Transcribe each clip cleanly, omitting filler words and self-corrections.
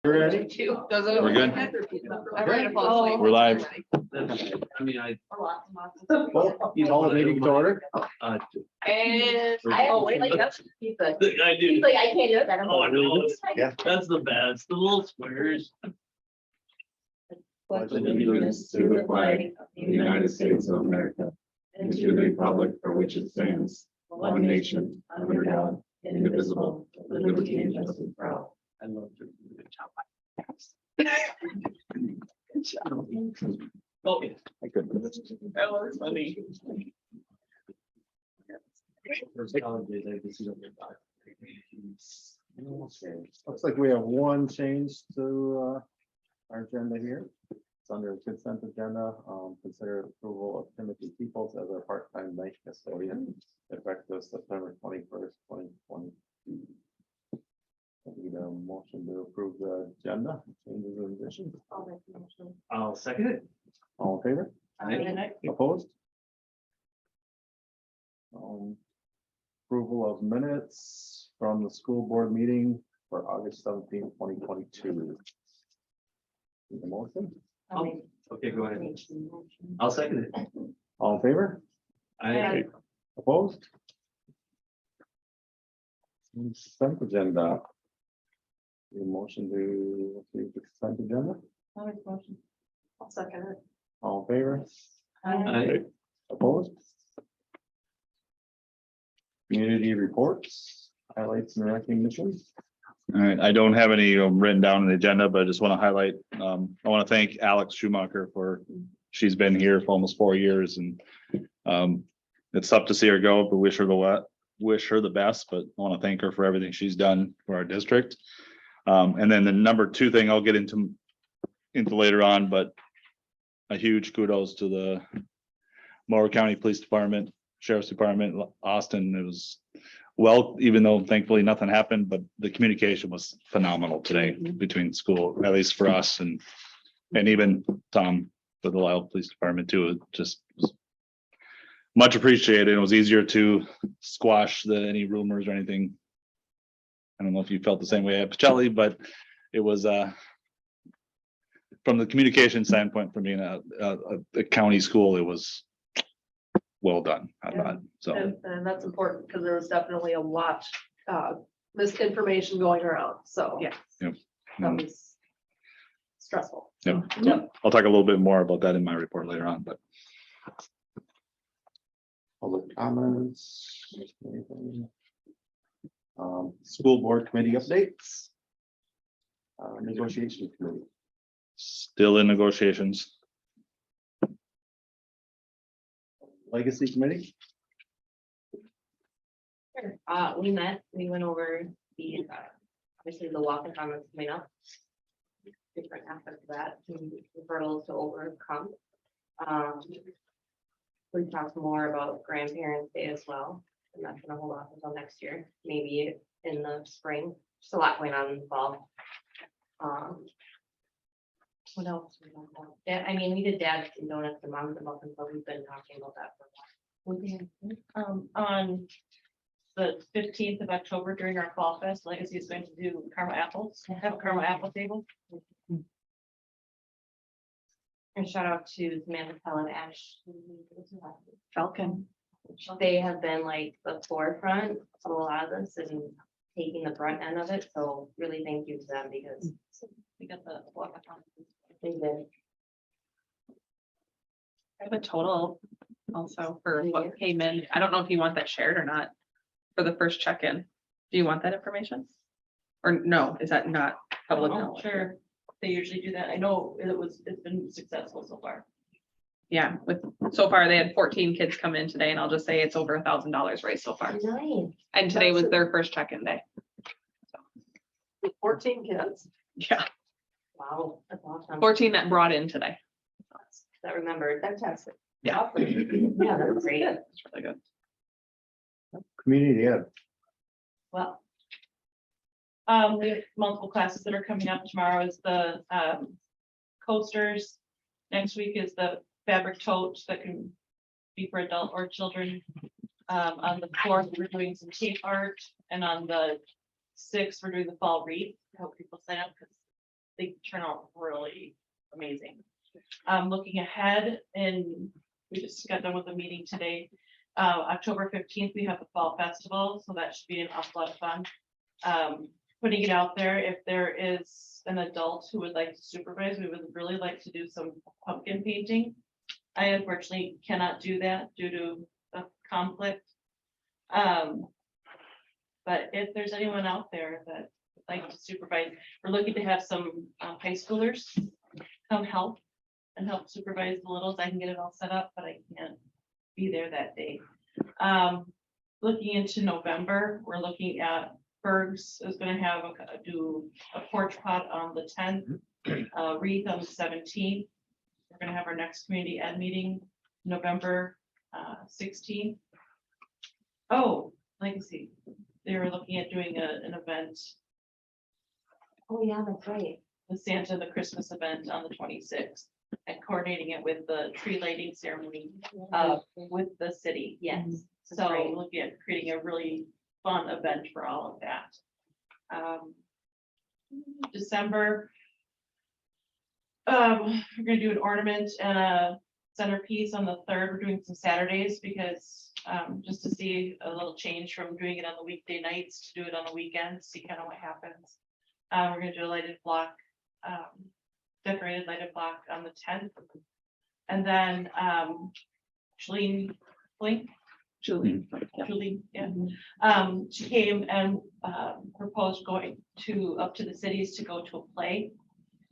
Ready? We're good. We're live. I mean, Well, you call the meeting to order. uh, And wait, like that's, he's like, I do. he's like, I can't do that. I'm Oh, I know. Yeah. That's the best, the little squares. Pledge allegiance to the flag of the United States of America and to the republic for which it stands, one nation, under God, indivisible, with liberty and justice for all. I love it. Good job. Oh, yeah. I couldn't. That was funny. First college days, I could see them. Looks like we have one change to our agenda here. It's under consent agenda. Consider approval of Timothy Peoples as our part-time night custodian effective September 21st, 2022. I need a motion to approve the agenda, changes and additions. I'll second it. All in favor? Opposed? Approval of minutes from the school board meeting for August 17th, 2022. Need a motion? Okay, go ahead. I'll second it. All in favor? I, Opposed? Consent agenda. Need a motion to approve the consent agenda? I'll second it. All in favor? I, Opposed? Community reports, highlights and recognitions. All right, I don't have any written down on the agenda, but I just want to highlight, I want to thank Alex Schumacher she's been here for almost 4 years and it's tough to see her go, but wish her the best, but I want to thank her for everything she's done for our district. And then the number 2 thing I'll get into later on, but a huge kudos to the Moore County Police Department, Sheriff's Department, Austin. It was well, even though thankfully nothing happened, but the communication was phenomenal today between school, at least for us and even Tom for the Lisle Police Department too. It just was much appreciated. It was easier to squash any rumors or anything. I don't know if you felt the same way at Pacelli, but it was from the communication standpoint, from being a county school, it was well done, I thought. So And that's important because there was definitely a lot misinformation going around. So Yeah. that mm, was stressful. yeah. Yep. I'll talk a little bit more about that in my report later on, but Public comments. Anything? School board committee updates. Negotiation committee. still in negotiations. Legacy committee. We met, we went over the, obviously the walkathon that's coming up. Different aspects of that, and hurdles to overcome. We talked more about grandparents' day as well, and that's gonna hold off until next year, maybe in the spring, just a lot going on in the fall. What else? Yeah, I mean, we did dads and donuts and moms and muffins, but we've been talking about that for a while. On the 15th of October during our fall fest, Legacy is going to do caramel apples, have a caramel apple table. And shout out to Samantha Pell and Ash. Falcon. They have been like the forefront of a lot of this and taking the front end of it, so really thank you to them because We got the walkathon. they did. I have a total also for what came in. I don't know if you want that shared or not for the first check-in. Do you want that information? Or no, is that not public knowledge? Sure, they usually do that. I know it's been successful so far. Yeah, so far they had 14 kids come in today and I'll just say it's over $1,000 raised so far. Nice. And today was their first check-in day. 14 kids. Yeah, Wow, that's awesome. 14 that brought in today. That remembered. Fantastic. Yeah. Awesome. Yeah, that's great. It's really good. Community ed. Well, We have multiple classes that are coming up. Tomorrow is the coasters. Next week is the fabric tote that can be for adult or children. On the 4th, we're doing some tape art, and on the 6th, we're doing the fall wreath. I hope people sign up because they turn out really amazing. Looking ahead, and we just got done with the meeting today. October 15th, we have the fall festival, so that should be an awful lot of fun. Putting it out there, if there is an adult who would like to supervise, we would really like to do some pumpkin painting. I unfortunately cannot do that due to a conflict. But if there's anyone out there that would like to supervise, we're looking to have some high schoolers come help and help supervise the littles. I can get it all set up, but I can't be there that day. Looking into November, we're looking at Berg's is gonna have do a porch pot on the 10th, wreath on the 17th. We're gonna have our next community ed meeting November 16th. Oh, Legacy, they were looking at doing an event, Oh, yeah, that's right. the Santa, the Christmas event on the 26th, and coordinating it with the tree lighting ceremony with the city. Yes. that's So right. looking at creating a really fun event for all of that. December. We're gonna do an ornament and a centerpiece on the 3rd. We're doing some Saturdays because just to see a little change from doing it on the weekday nights to do it on the weekends, see kind of what happens. We're gonna do a lighted block, decorated lighted block on the 10th. And then Shalene Blink. Julie. Julie, yeah. She came and proposed going up to the cities to go to a play.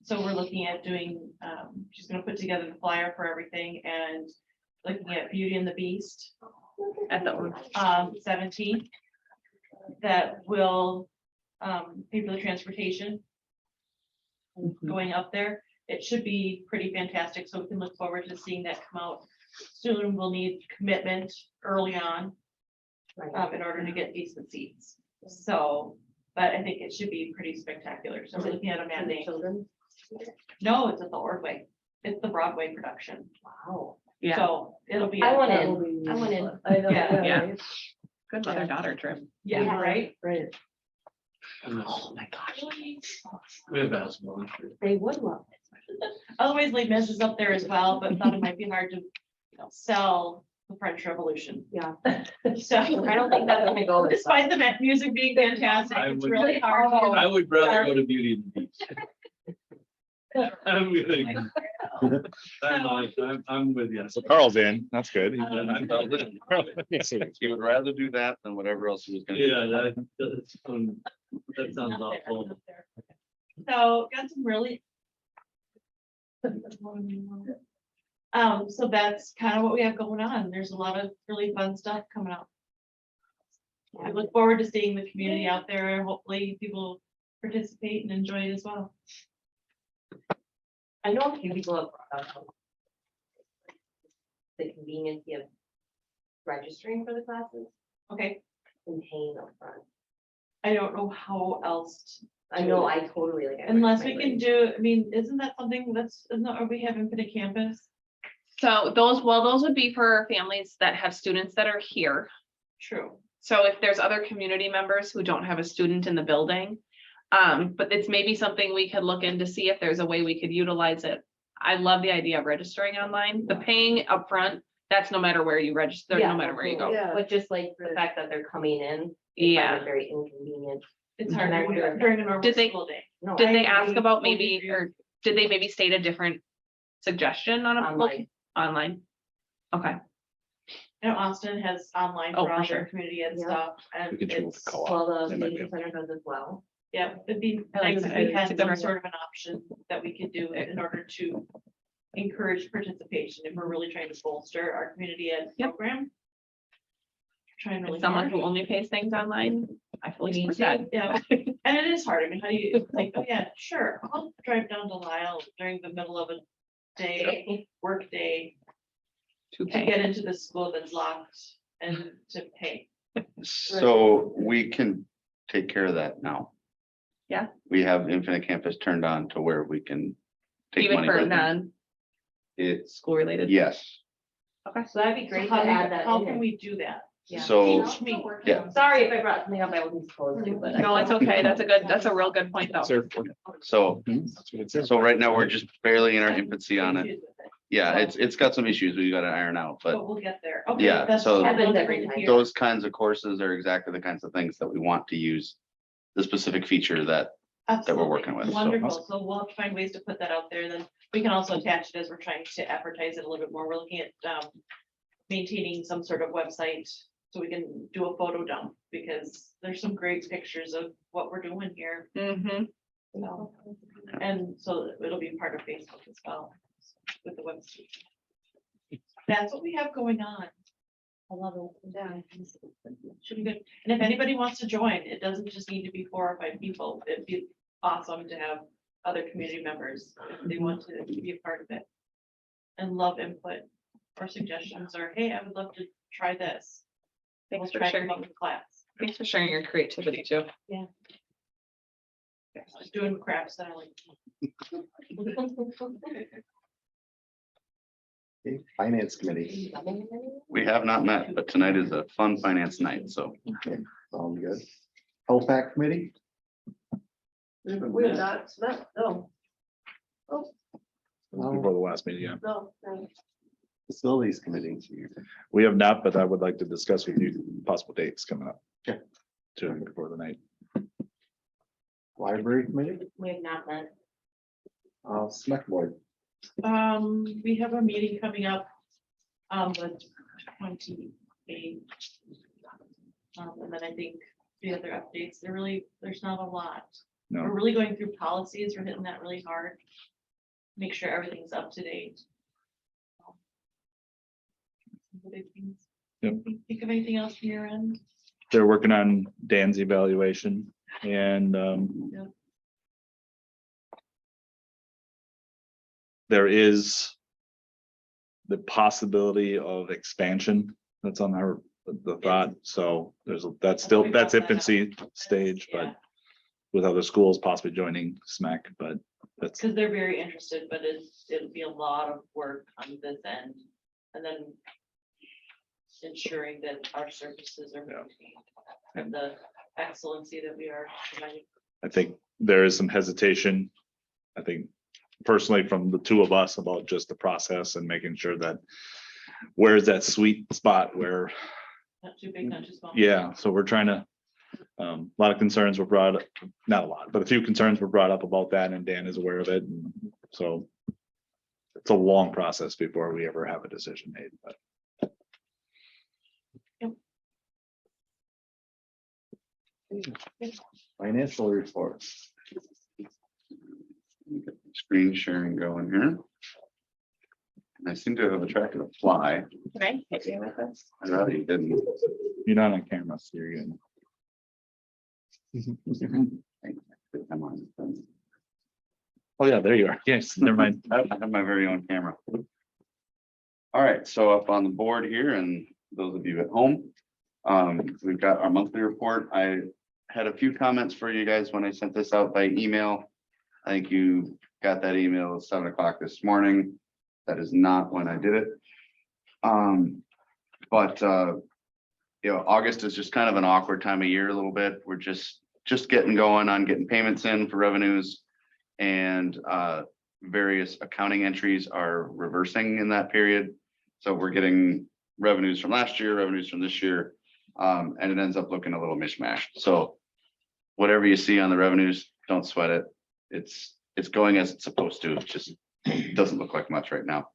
So we're looking at doing, she's gonna put together the flyer for everything and looking at Beauty and the Beast At the 17th. That will pay for the transportation going up there. It should be pretty fantastic, so we can look forward to seeing that come out soon. We'll need commitment early on in order to get decent seats. So, but I think it should be pretty spectacular. So we're looking at a matinee. Children. No, it's at the Ordway. It's the Broadway production. Wow. Yeah, So it'll be. I a- want in. I want in. I know, Yeah. Yeah. right? good mother-daughter trip. Yeah, right. Right. Oh, my gosh. We have basketball. They would love it. Otherwise, Les Mis is up there as well, but thought it might be hard to, sell the French Revolution. Yeah. So I don't think that's gonna go. this despite the music being fantastic, I it's would- really hard. I would rather go to Beauty and the Beast. I'm really. I'm with you. So Carl's in, that's good. He would rather do that than whatever else he was gonna do. Yeah, that sounds awful. So got some really. So that's kind of what we have going on. There's a lot of really fun stuff coming up. I look forward to seeing the community out there. Hopefully people participate and enjoy it as well. I know a few people have brought up the convenience of registering for the classes Okay, and paying upfront. I don't know how else. I know, I totally like. Unless we can do, I mean, isn't that something are we have Infinite Campus? So those would be for families that have students that are here. True. So if there's other community members who don't have a student in the building, but it's maybe something we could look into, see if there's a way we could utilize it. I love the idea of registering online, the paying upfront, that's no matter where you register, Yeah, no matter where you go. Yeah. But just like the fact that they're coming in. I find Yeah, it Very inconvenient. It's hard And I wonder- during a normal Did they- school day. No, did I they ask agree. about Totally maybe, agree. or did they maybe state a different suggestion on a Online. online? Okay, You know, Austin has online Oh, for for all sure. their community and Yeah. stuff, and We could do it with it's, co-op. Well, the They might be senior center does as well. yeah, it'd be I like nice that. if we It's a had good some idea. sort of an option that we could do in order to encourage participation if we're really trying to bolster our community ed Yep. program. Trying really as someone hard. who only pays things online, I fully Me support that. Yeah, and it is hard. I mean, how do you like, oh yeah, sure, I'll drive down to Lyle during the middle of a day, work day, To to pay. get into the school that's locked and to pay. So we can take care of that now. Yeah. We have Infinite Campus turned on to where we can take Even money for with us. non-school It's, related. yes, So that'd be great to How add that how in can there. we do that? Yeah. So, Teach me. yeah. Sorry if I brought something up I wasn't supposed to, but. No, it's okay. That's a real good point though. so, so right now, we're just barely in our infancy on it. Yeah, it's got some issues we gotta iron out, but But we'll get there. Okay, yeah, that's so- what I'd love to Every time. hear. those kinds of courses are exactly the kinds of things that we want to use. The specific feature that we're working with, so. Wonderful. So we'll have to find ways to put that out there. Then we can also attach it as we're trying to advertise it a little bit more. We're looking at maintaining some sort of website so we can do a photo dump because there's some great pictures of what we're doing here. Mhm. So, and so it'll be part of Facebook as well with the website. That's what we have going on. I love it. Yeah. Should be good. And if anybody wants to join, it doesn't just need to be 4 or 5 people. It'd be awesome to have other community members if they want to be a part of it. And love input or suggestions or, hey, I would love to try this. We'll Thanks for try to sharing. come up with class. Thanks for sharing your creativity too. Just doing crafts that I like. Okay, Finance Committee, We have not met, but tonight is a fun finance night, so. okay, sounds good. LPAC Committee, We have not, no, Before the last meeting, yeah. no. Facilities Committee. We have not, but I would like to discuss with you possible dates coming up. Okay. Before the night. Library Committee, We have not met. Select Board, We have a meeting coming up, the 28th. And then I think the other updates, there's not a lot. We're No, really going through policies. We're hitting that really hard. Make sure everything's up to date. The big things. Yep. Think of anything else from your end? they're working on Dan's evaluation and Yep. there is the possibility of expansion that's on the thought. So that's infancy stage, Yeah. but with other schools possibly joining SMAC, but that's, Because they're very interested, but it'll be a lot of work on this end. And then ensuring that our services are maintained and the excellency that we are providing. I think there is some hesitation. I think personally from the two of us about just the process and making sure that where is that sweet spot where, Not too big, not too small. yeah, so we're trying to, a lot of concerns were brought, not a lot, but a few concerns were brought up about that and Dan is aware of it. And so it's a long process before we ever have a decision made, but Financial Report. Screen sharing going here. And I seem to have attracted a fly. Can I hit you with this? I already didn't. you're not on camera, so you're good. I'm on. Oh, yeah, there you are. Yes, never mind. I have my very own camera. All right, so up on the board here and those of you at home, we've got our monthly report. I had a few comments for you guys when I sent this out by email. I think you got that email at 7 o'clock this morning. That is not when I did it. But you know, August is just kind of an awkward time of year a little bit. We're just getting going on getting payments in for revenues. And various accounting entries are reversing in that period. So we're getting revenues from last year, revenues from this year, and it ends up looking a little mishmash. So whatever you see on the revenues, don't sweat it. It's going as it's supposed to. It just doesn't look like much right now.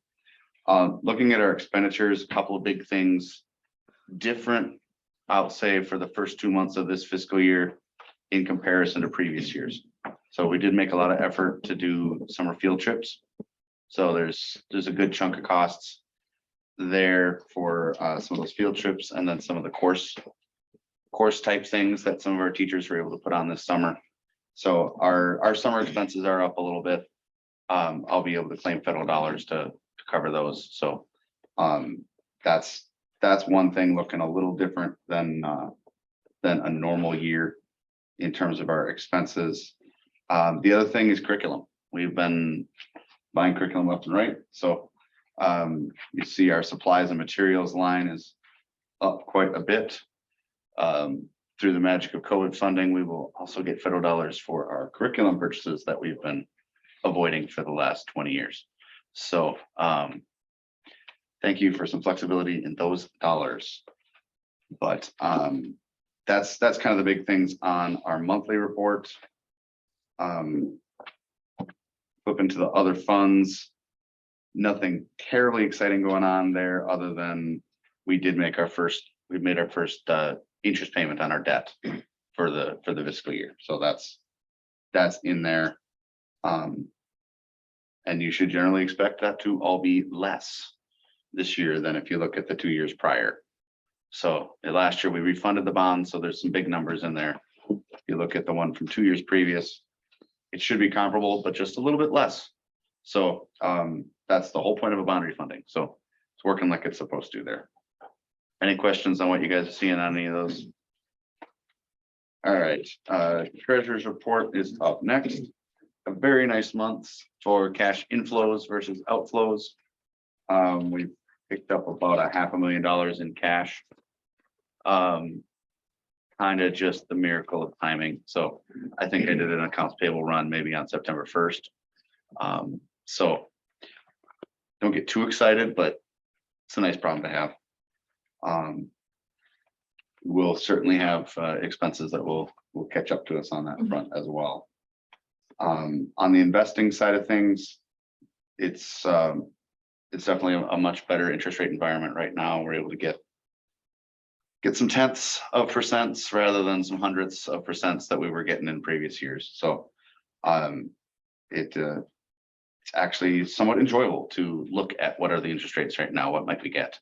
Looking at our expenditures, a couple of big things different, I'll say, for the first 2 months of this fiscal year in comparison to previous years. So we did make a lot of effort to do summer field trips. So there's a good chunk of costs there for some of those field trips and then some of the course type things that some of our teachers were able to put on this summer. So our summer expenses are up a little bit. I'll be able to claim federal dollars to cover those. So that's one thing looking a little different than a normal year in terms of our expenses. The other thing is curriculum. We've been buying curriculum left and right. So you see our supplies and materials line is up quite a bit. Through the magic of COVID funding, we will also get federal dollars for our curriculum purchases that we've been avoiding for the last 20 years. So thank you for some flexibility in those dollars. But that's kind of the big things on our monthly report. Flip into the other funds. Nothing terribly exciting going on there, other than we made our first interest payment on our debt for the fiscal year. So that's in there. And you should generally expect that to all be less this year than if you look at the 2 years prior. So last year we refunded the bond, so there's some big numbers in there. If you look at the one from 2 years previous, it should be comparable, but just a little bit less. So that's the whole point of a bond refunding. So it's working like it's supposed to there. Any questions on what you guys are seeing on any of those? All right, treasurer's report is up next. A very nice month for cash inflows versus outflows. We picked up about $500,000 in cash. Kind of just the miracle of timing. So I think I did an accounts payable run maybe on September 1st. So don't get too excited, but it's a nice problem to have. We'll certainly have expenses that will catch up to us on that front as well. On the investing side of things, it's definitely a much better interest rate environment right now. We're able to get some tenths of percents rather than some hundredths of percents that we were getting in previous years. So it's actually somewhat enjoyable to look at what are the interest rates right now, what might we get,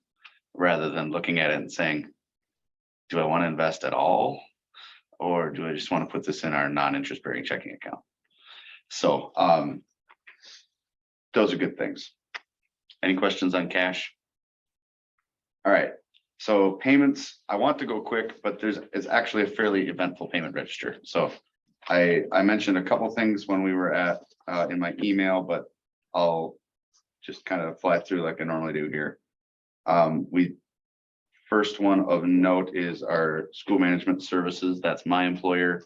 rather than looking at it and saying, do I want to invest at all? Or do I just want to put this in our non-interest bearing checking account? So those are good things. Any questions on cash? All right, so payments, I want to go quick, but it's actually a fairly eventful payment register. So I mentioned a couple things when we were in my email, but I'll just kind of fly through like I normally do here. First one of note is our school management services. That's my employer.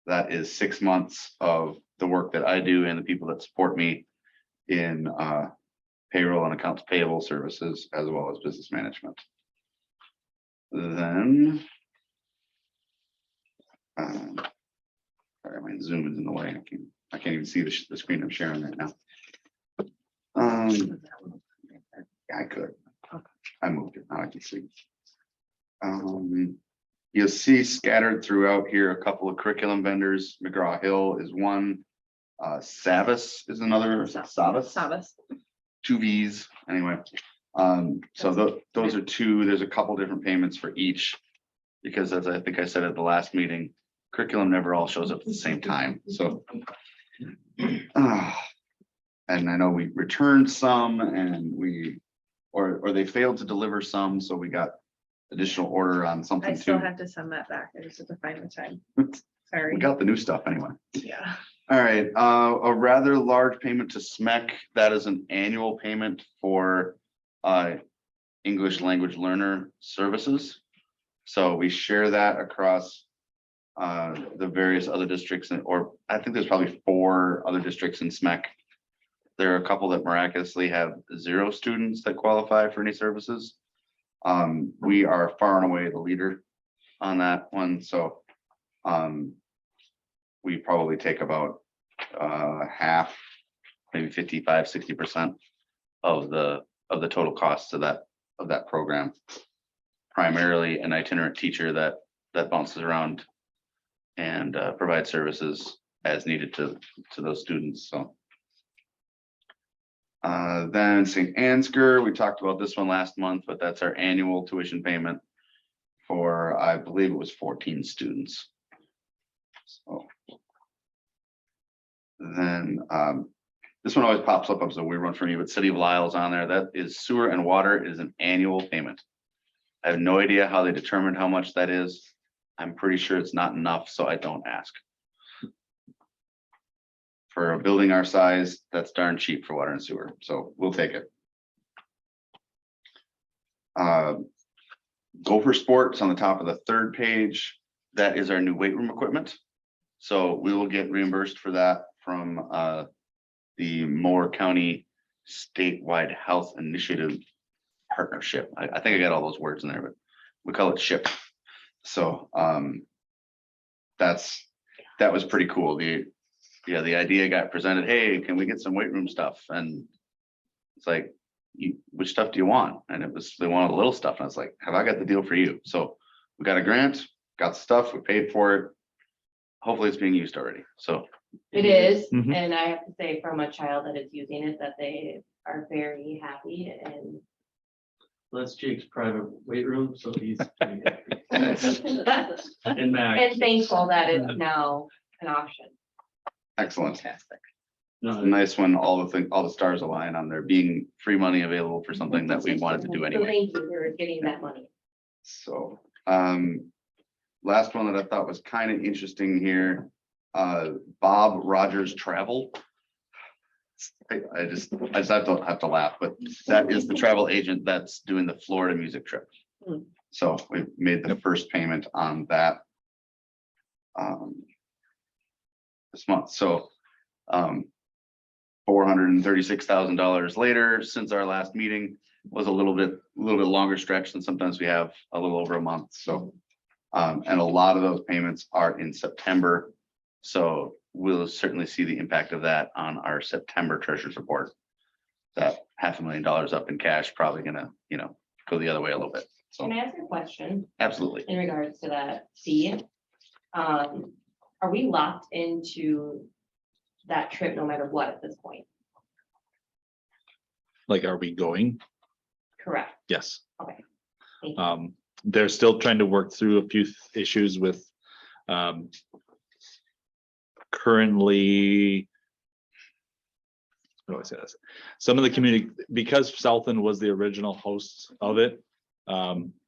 That is 6 months of the work that I do and the people that support me in payroll and accounts payable services, as well as business management. Then, sorry, my Zoom is in the way. I can't even see the screen I'm sharing right now. Yeah, I could. I moved it. Now I can see. You'll see scattered throughout here a couple of curriculum vendors. McGraw-Hill is one. Savas is another. Savas. 2 V's anyway. So those are two. There's a couple different payments for each, because as I think I said at the last meeting, curriculum never all shows up at the same time. So and I know we returned some, and or they failed to deliver some, so we got additional order on something I still too. have to send that back. I just have to find the time. Sorry. We got the new stuff anyway. Yeah. All right, a rather large payment to SMEC. That is an annual payment for English language learner services. So we share that across the various other districts, or I think there's probably 4 other districts in SMEC. There are a couple that miraculously have 0 students that qualify for any services. We are far and away the leader on that one. So we probably take about half, maybe 55–60% of the total costs of that program. Primarily an itinerant teacher that bounces around and provides services as needed to those students. So then St. Ansgar, we talked about this one last month, but that's our annual tuition payment for, I believe it was 14 students. So then this one always pops up as a weird one for me, but City of Lyle's on there. That is sewer and water. Is an annual payment. I have no idea how they determined how much that is. I'm pretty sure it's not enough, so I don't ask. For a building our size, that's darn cheap for water and sewer, so we'll take it. Gopher Sports on the top of the third page, that is our new weight room equipment. So we will get reimbursed for that from the Moore County Statewide Health Initiative Partnership. I think I got all those words in there, but we call it SHIP. So that was pretty cool. The idea got presented, hey, can we get some weight room stuff? And it's like, which stuff do you want? And they wanted a little stuff. And I was like, have I got the deal for you? So we got a grant, got the stuff, we paid for it. Hopefully it's being used already. So It is, Mhm. and I have to say from a child that is using it, that they are very happy and. That's Jake's private weight room, so he's. And And Max. thankful that it's now an option. excellent. Fantastic. It's a nice one. All the stars align on there being free money available for something that we wanted to do So anyway. thank you for getting that money. So, last one that I thought was kind of interesting here, Bob Rogers Travel. I just have to laugh, but that is the travel agent that's doing the Florida music trip. Hmm. So we made the first payment on that this month. So, $436,000 later, since our last meeting was a little bit longer stretch than sometimes we have, a little over a month. So, and a lot of those payments are in September. So we'll certainly see the impact of that on our September treasurer's report. That $500,000 up in cash, probably gonna, go the other way a little bit. Can So I ask a question absolutely. in regards to that fee? Are we locked into that trip no matter what at this point? Like, are we going? Correct. Yes. Okay. Thank you. They're still trying to work through a few issues with currently. How do I say this? Some of the community, because Southland was the original host of it,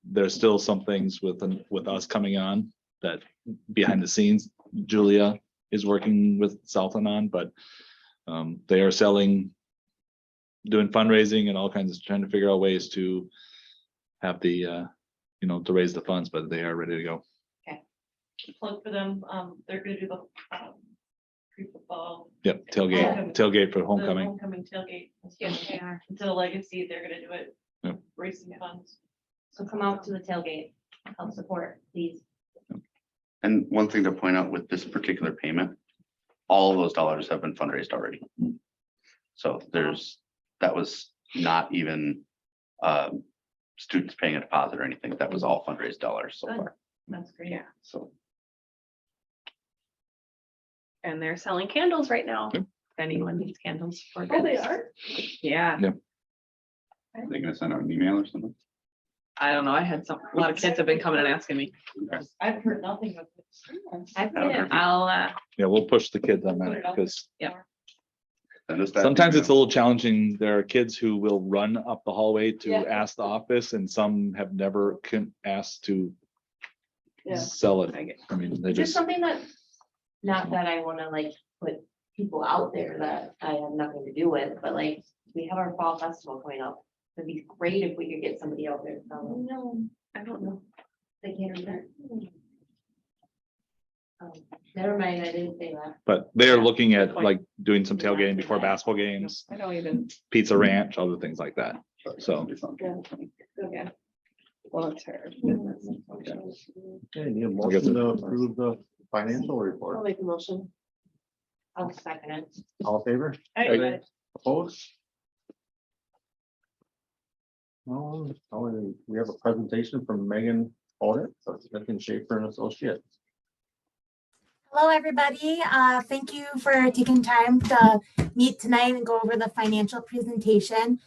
there's still some things with us coming on that behind the scenes, Julia is working with Southland on, but they are doing fundraising and all kinds of trying to figure out ways to have the, to raise the funds, but they are ready to go. Plug for them, they're gonna do the pre-football. Yep, Homecoming. tailgate for the homecoming. Homecoming tailgate. Yes, they are. Until Legacy, they're gonna do it. Yep. Raising funds. So come out to the tailgate, help support, please. And one thing to point out with this particular payment, all of those dollars have been fundraised already. So that was not even students paying a deposit or anything. That was all fundraised dollars so Good. far. That's great. Yeah. So And they're selling candles right now. Yep. If anyone needs candles for. Oh, they kids. are? Yeah, they're gonna send out an email or something. I don't know. A lot of kids have been coming and asking me. I've heard nothing of it. I've I don't been, know. I'll, Yeah, we'll push the kids on Put that it out because there. Send us that sometimes it's a email. little challenging. There are kids who will run up the hallway to Yeah. ask the office and some have never asked to Yeah. sell it. I get- I mean, they just just, something that, not that I wanna like put people out there that I have nothing to do with, but like, we have our fall festival coming up. It'd be great if we could get somebody out there. No, I don't know. They can't either. Never mind, I didn't say that. but they are looking Good at point. like doing some tailgating before basketball games, I don't even, pizza ranch, other things like that. So yeah. Well, it's her. Okay, need a motion to approve the financial I'll report. make a motion. I'll second it. All in favor? I- Opposed? No, we have a presentation from Megan Audit, so Smith & Schaefer and Associates. Hello, everybody. Thank you for taking time to meet tonight and go over the financial presentation.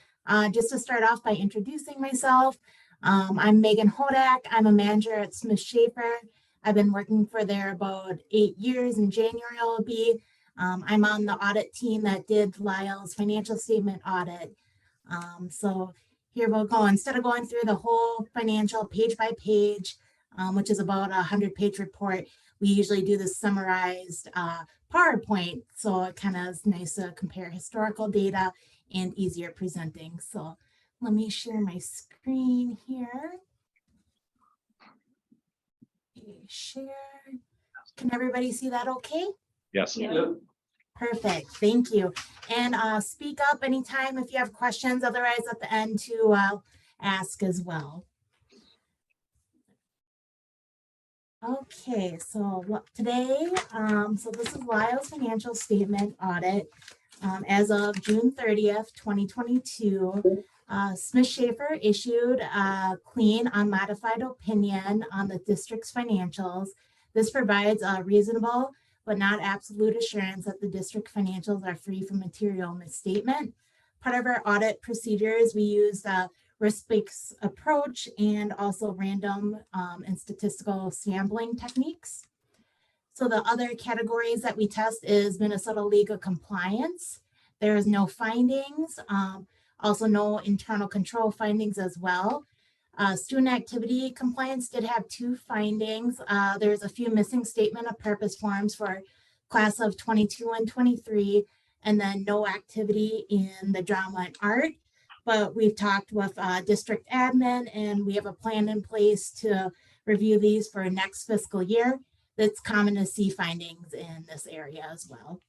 Just to start off by introducing myself, I'm Megan Hodak. I'm a manager at Smith Schaefer. I've been working for there about 8 years. In January I'll be. I'm on the audit team that did Lyle's financial statement audit. So here we'll go. Instead of going through the whole financial page by page, which is about a 100-page report, we usually do this summarized PowerPoint. So it kind of is nice to compare historical data and easier presenting. So let me share my screen here. Okay, share. Can everybody see that okay? Yes. Yeah. Perfect, thank you. And speak up anytime if you have questions, otherwise at the end to ask as well. Okay, so today, so this is Lyle's financial statement audit as of June 30th, 2022. Smith Schaefer issued a clean unmodified opinion on the district's financials. This provides a reasonable but not absolute assurance that the district financials are free from material misstatement. Part of our audit procedures, we used a risk-based approach and also random and statistical sampling techniques. So the other categories that we test is Minnesota legal compliance. There is no findings, also no internal control findings as well. Student activity compliance did have 2 findings. There's a few missing statement of purpose forms for class of 22 and 23, and then no activity in the drama and art. But we've talked with district admin and we have a plan in place to review these for next fiscal year. It's common to see findings in this area as well.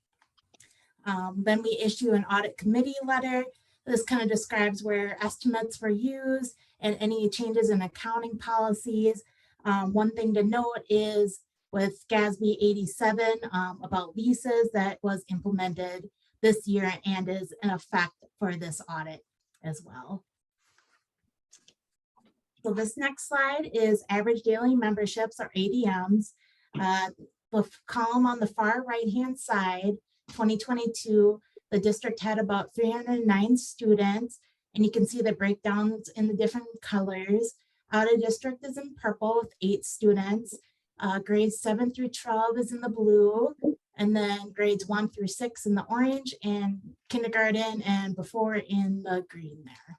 Then we issue an audit committee letter. This kind of describes where estimates were used and any changes in accounting policies. One thing to note is with GASB 87 about leases that was implemented this year and is in effect for this audit as well. So this next slide is average daily memberships or ADMs. The column on the far right-hand side, 2022, the district had about 309 students, and you can see the breakdowns in the different colors. Out of district is in purple with 8 students. Grades 7 through 12 is in the blue, and then grades 1 through 6 in the orange, and kindergarten and before in the green there.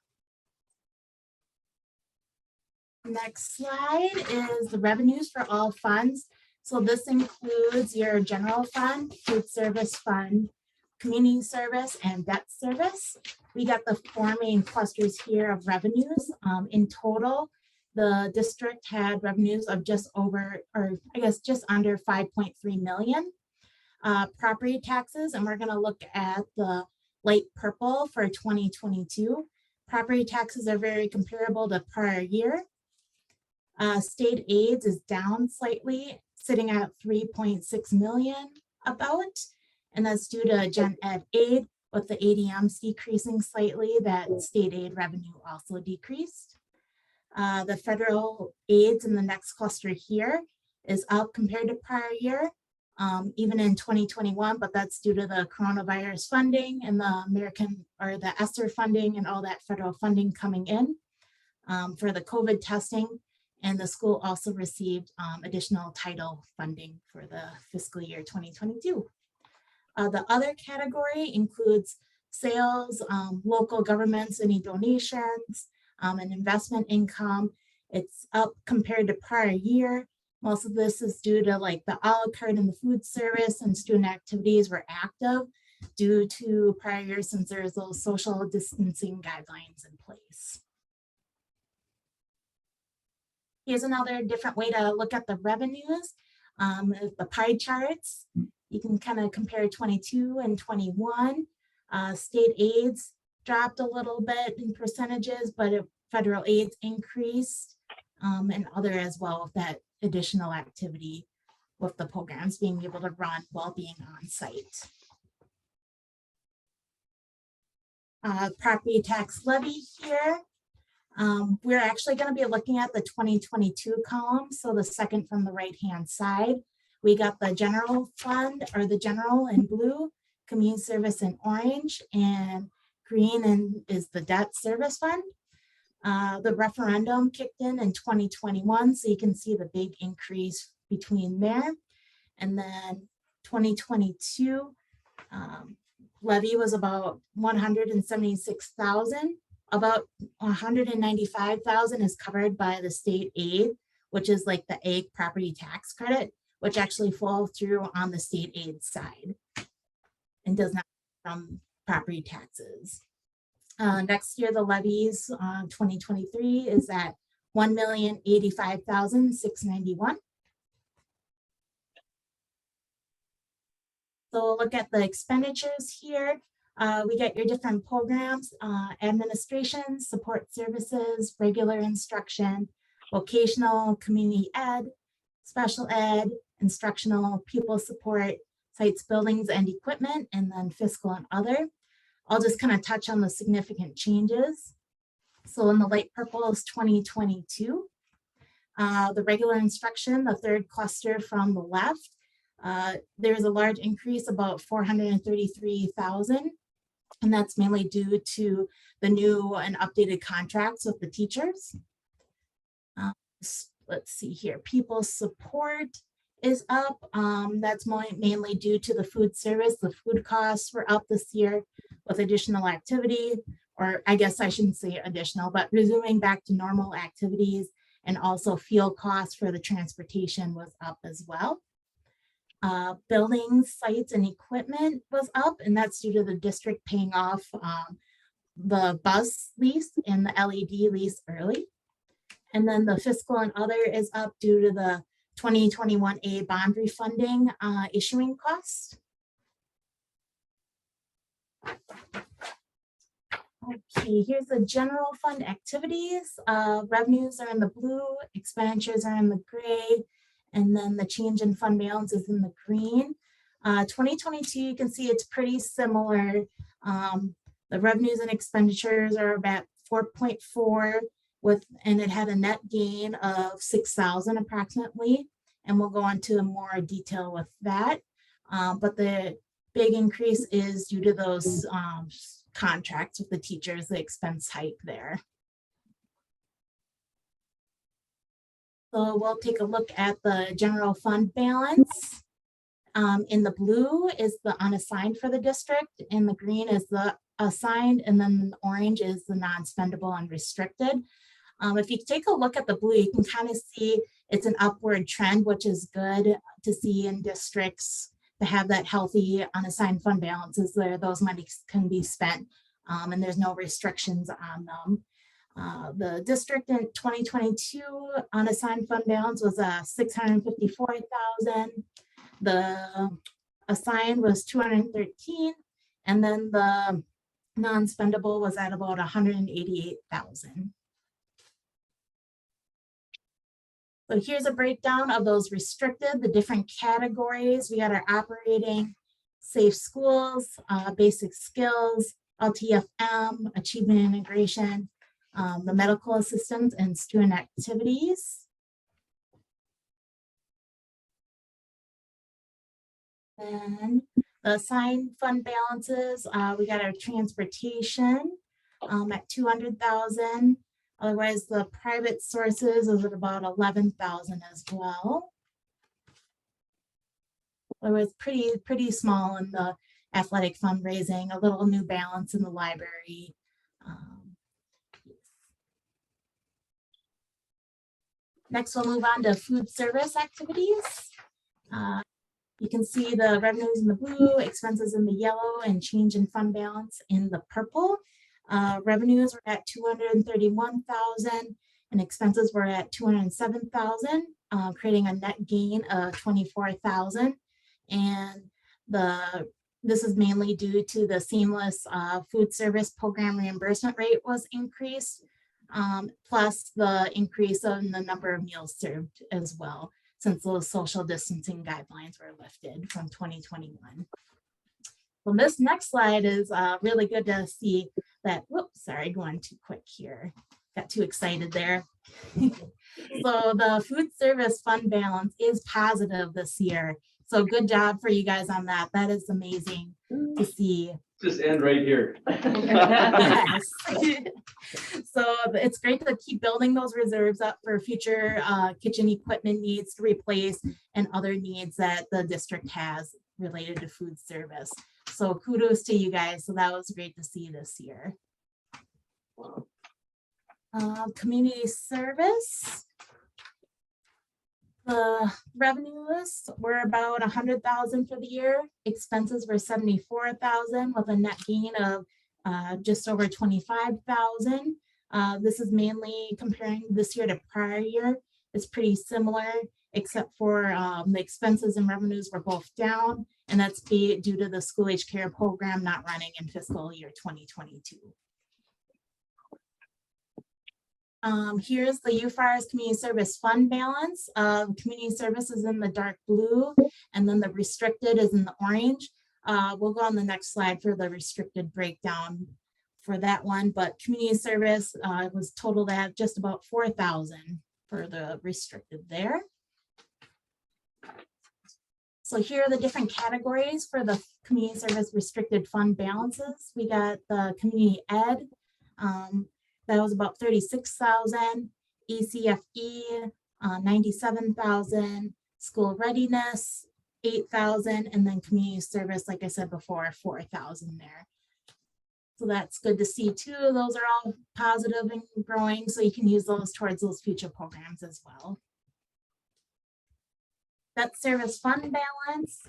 Next slide is the revenues for all funds. So this includes your general fund, food service fund, community service, and debt service. We got the 4 main clusters here of revenues. In total, the district had revenues of just over, or I guess just under 5.3 million. Property taxes, and we're going to look at the light purple for 2022. Property taxes are very comparable to prior year. State aids is down slightly, sitting at 3.6 million about, and that's due to gen ed aid, with the ADMs decreasing slightly, that state aid revenue also decreased. The federal aids in the next cluster here is up compared to prior year, even in 2021, but that's due to the coronavirus funding and the American or the ESSER funding and all that federal funding coming in for the COVID testing. And the school also received additional title funding for the fiscal year 2022. The other category includes sales, local governments, any donations, and investment income. It's up compared to prior year. Most of this is due to like the a la carte and the food service, and student activities were active due to prior year since there's those social distancing guidelines in place. Here's another different way to look at the revenues. The pie charts, you can kind of compare 22 and 21. State aids dropped a little bit in percentages, but federal aids increased, and other as well with that additional activity with the programs being able to run while being on site. Property tax levy here. We're actually going to be looking at the 2022 column, so the second from the right-hand side. We got the general fund, or the general in blue, community service in orange, and green and is the debt service fund. The referendum kicked in 2021, so you can see the big increase between there. And then 2022 levy was about 176,000. About 195,000 is covered by the state aid, which is like the ag property tax credit, which actually falls through on the state aid side and does not from property taxes. Next year, the levies 2023 is at 1,085,691. So we'll look at the expenditures here. We get your different programs, administration, support services, regular instruction, vocational, community ed, special ed, instructional, pupil support, sites, buildings, and equipment, and then fiscal and other. I'll just kind of touch on the significant changes. So in the light purple is 2022. The regular instruction, the third cluster from the left, there's a large increase, about 433,000. And that's mainly due to the new and updated contracts with the teachers. Let's see here, people support is up. That's mainly due to the food service. The food costs were up this year with additional activity, or I guess I shouldn't say additional, but resuming back to normal activities, and also fuel costs for the transportation was up as well. Buildings, sites, and equipment was up, and that's due to the district paying off the bus lease and the LED lease early. And then the fiscal and other is up due to the 2021A bond refunding issuing cost. Okay, here's the general fund activities. Revenues are in the blue, expenditures are in the gray, and then the change in fund balance is in the green. 2022, you can see it's pretty similar. The revenues and expenditures are about 4.4 and it had a net gain of 6,000 approximately. And we'll go into more detail with that. But the big increase is due to those contracts with the teachers, the expense hike there. So we'll take a look at the general fund balance. In the blue is the unassigned for the district, and the green is the assigned, and then the orange is the non-spendable and restricted. If you take a look at the blue, you can kind of see it's an upward trend, which is good to see in districts to have that healthy unassigned fund balances where those monies can be spent and there's no restrictions on them. The district in 2022 unassigned fund balance was 654,000. The assigned was 213, and then the non-spendable was at about 188,000. So here's a breakdown of those restricted, the different categories. We got our operating, safe schools, basic skills, LTFM, achievement integration, the medical assistance, and student activities. Then the assigned fund balances, we got our transportation at 200,000. Otherwise, the private sources is at about 11,000 as well. Otherwise, pretty small in the athletic fundraising, a little new balance in the library. Next, we'll move on to food service activities. You can see the revenues in the blue, expenses in the yellow, and change in fund balance in the purple. Revenues were at 231,000 and expenses were at 207,000, creating a net gain of 24,000. And this is mainly due to the seamless food service program reimbursement rate was increased, plus the increase in the number of meals served as well, since those social distancing guidelines were lifted from 2021. Well, this next slide is really good to see that, whoops, sorry, going too quick here. Got too excited there. So the food service fund balance is positive this year. So good job for you guys on that. That is amazing to see. Just end right here. Yes. So it's great to keep building those reserves up for future kitchen equipment needs to replace and other needs that the district has related to food service. So kudos to you guys. So that was great to see this year. Community service. The revenues were about 100,000 for the year. Expenses were 74,000 with a net gain of just over 25,000. This is mainly comparing this year to prior year. It's pretty similar, except for the expenses and revenues were both down, And that's due to the school age care program not running in fiscal year 2022. Here's the UFAR's community service fund balance. Community service is in the dark blue, and then the restricted is in the orange. We'll go on the next slide for the restricted breakdown for that one, but community service was totaled at just about 4,000 for the restricted there. So here are the different categories for the community service restricted fund balances. We got the community ed, that was about 36,000, ECFE, 97,000, school readiness, 8,000, and then community service, like I said before, 4,000 there. So that's good to see too. Those are all positive and growing, so you can use those towards those future programs as well. Debt service fund balance,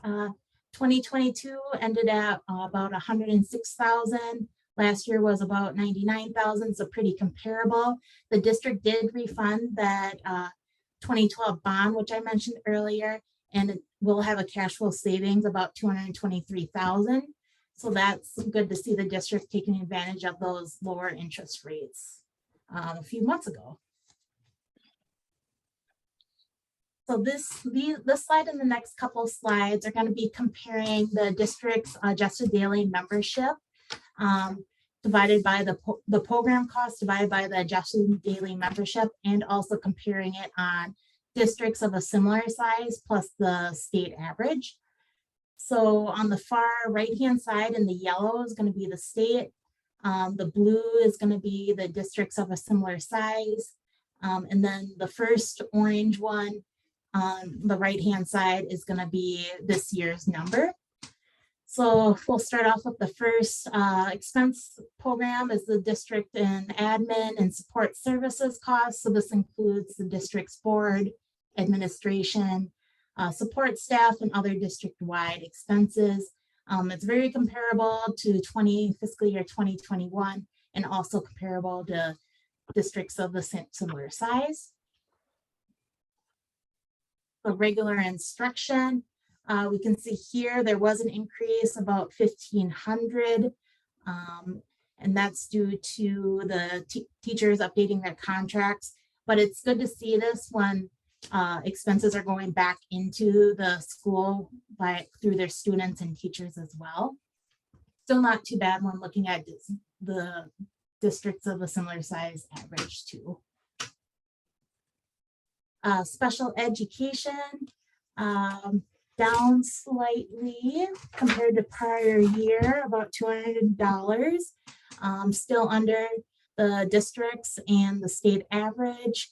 2022 ended at about 106,000. Last year was about 99,000, so pretty comparable. The district did refund that 2012 bond, which I mentioned earlier, and it will have a cash flow savings about 223,000. So that's good to see the district taking advantage of those lower interest rates a few months ago. So this slide and the next couple slides are going to be comparing the district's adjusted daily membership divided by the program cost divided by the adjusted daily membership, and also comparing it on districts of a similar size plus the state average. So on the far right-hand side in the yellow is going to be the state. The blue is going to be the districts of a similar size. And then the first orange one on the right-hand side is going to be this year's number. So we'll start off with the first expense program is the district and admin and support services costs. So this includes the district's board, administration, support staff, and other district-wide expenses. It's very comparable to fiscal year 2021, and also comparable to districts of the similar size. The regular instruction, we can see here there was an increase about 1,500, and that's due to the teachers updating their contracts. But it's good to see this when expenses are going back into the school through their students and teachers as well. Still not too bad when looking at the districts of a similar size average too. Special education, down slightly compared to prior year, about $200, still under the districts and the state average.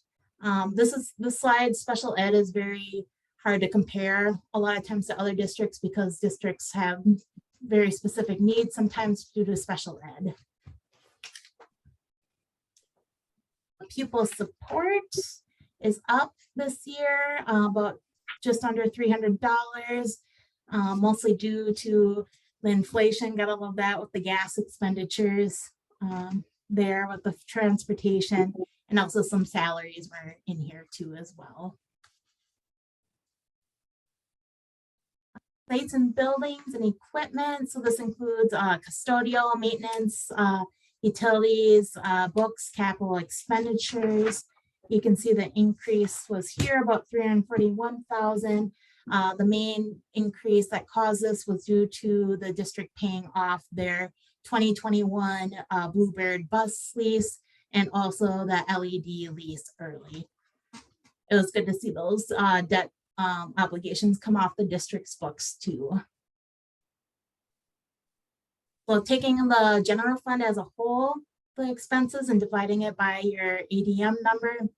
This slide, special ed, is very hard to compare a lot of times to other districts because districts have very specific needs, sometimes due to special ed. Pupil support is up this year, about just under $300, mostly due to the inflation. Gotta love that with the gas expenditures there with the transportation, and also some salaries were in here too as well. Sites and buildings and equipment. So this includes custodial, maintenance, utilities, books, capital expenditures. You can see the increase was here about 341,000. The main increase that caused this was due to the district paying off their 2021 Bluebird bus lease, and also the LED lease early. It was good to see those debt obligations come off the district's books too. So taking the general fund as a whole, the expenses, and dividing it by your ADM number,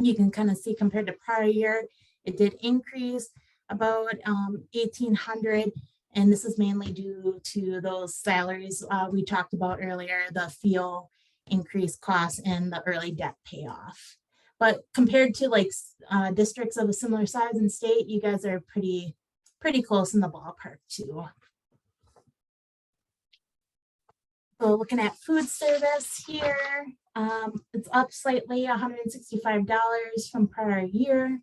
you can kind of see compared to prior year, it did increase about 1,800. And this is mainly due to those salaries we talked about earlier, the fuel increased costs and the early debt payoff. But compared to like districts of a similar size and state, you guys are pretty close in the ballpark too. So looking at food service here, it's up slightly, $165 from prior year.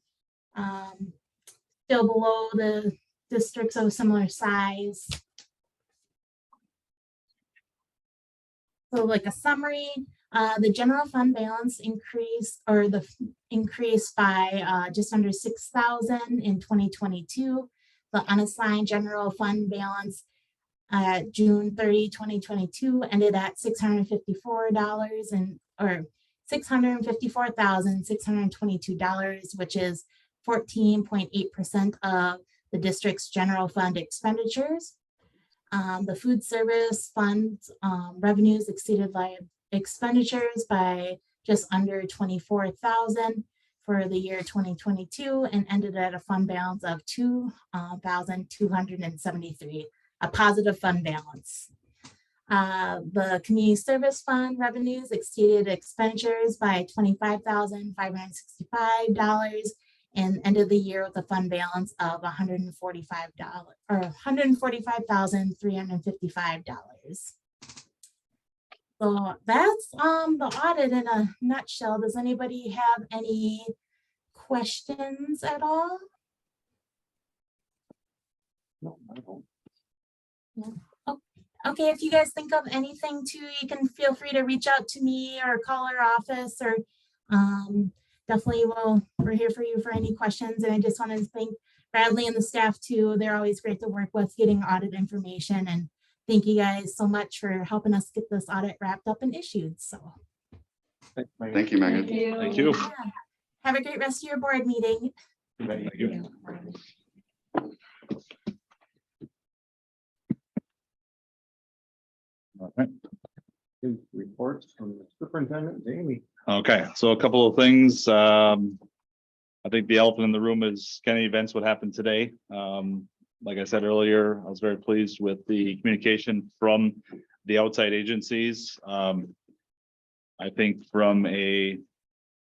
Still below the districts of similar size. So like a summary, the general fund balance increased by just under 6,000 in 2022. The unassigned general fund balance at June 30, 2022 ended at $654 or $654,622, which is 14.8% of the district's general fund expenditures. The food service fund revenues exceeded expenditures by just under 24,000 for the year 2022 and ended at a fund balance of 2,273, a positive fund balance. The community service fund revenues exceeded expenditures by $25,565 and ended the year with a fund balance of $145,355. So that's the audit in a nutshell. Does anybody have any questions at all? No, I don't. Okay, if you guys think of anything too, you can feel free to reach out to me or call our office, or definitely we're here for you for any questions. And I just want to thank Bradley and the staff too. They're always great to work with getting audit information, and thank you guys so much for helping us get this audit wrapped up and issued. So Thank you, Megan. Thank you. yeah. Have a great rest of your board meeting. Thank you. All right. Reports from the superintendent, Jamie. Okay, so a couple of things. I think the elephant in the room is kind of events what happened today. Like I said earlier, I was very pleased with the communication from the outside agencies. I think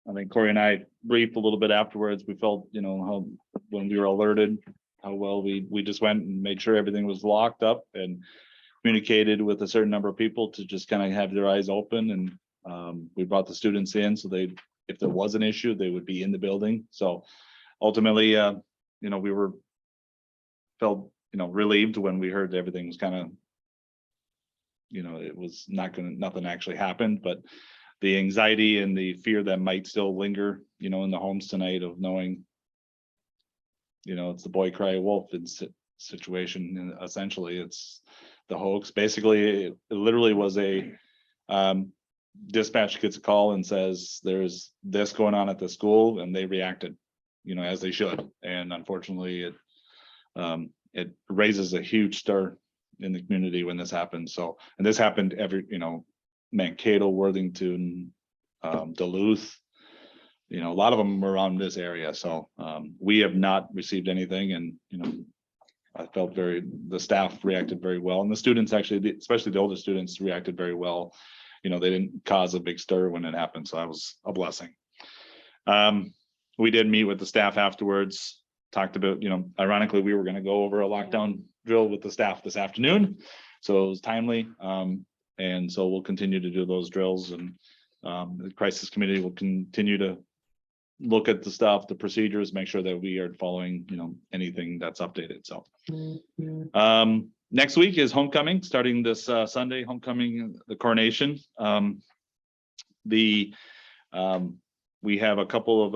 I think Corey and I briefed a little bit afterwards. We felt, how when we were alerted, how well we just went and made sure everything was locked up and communicated with a certain number of people to just kind of have their eyes open. And we brought the students in so if there was an issue, they would be in the building. So ultimately, we felt relieved when we heard everything was kind of, it was nothing actually happened, but the anxiety and the fear that might still linger, in the homes tonight of knowing, it's the boy cry wolf situation. And essentially it's the hoax. Basically, it literally was a dispatch gets a call and says there's this going on at the school, and they reacted, as they should. And unfortunately, it raises a huge stir in the community when this happens. So, and this happened Mankato, Worthington, Duluth, a lot of them were around this area. So we have not received anything, and I felt the staff reacted very well, and the students actually, especially the older students, reacted very well. They didn't cause a big stir when it happened, so that was a blessing. We did meet with the staff afterwards, talked about, ironically, we were going to go over a lockdown drill with the staff this afternoon, so it was timely. And so we'll continue to do those drills, and the crisis committee will continue to look at the stuff, the procedures, make sure that we are following, anything that's updated. So next week is homecoming, starting this Sunday, homecoming, the coronation. We have a couple of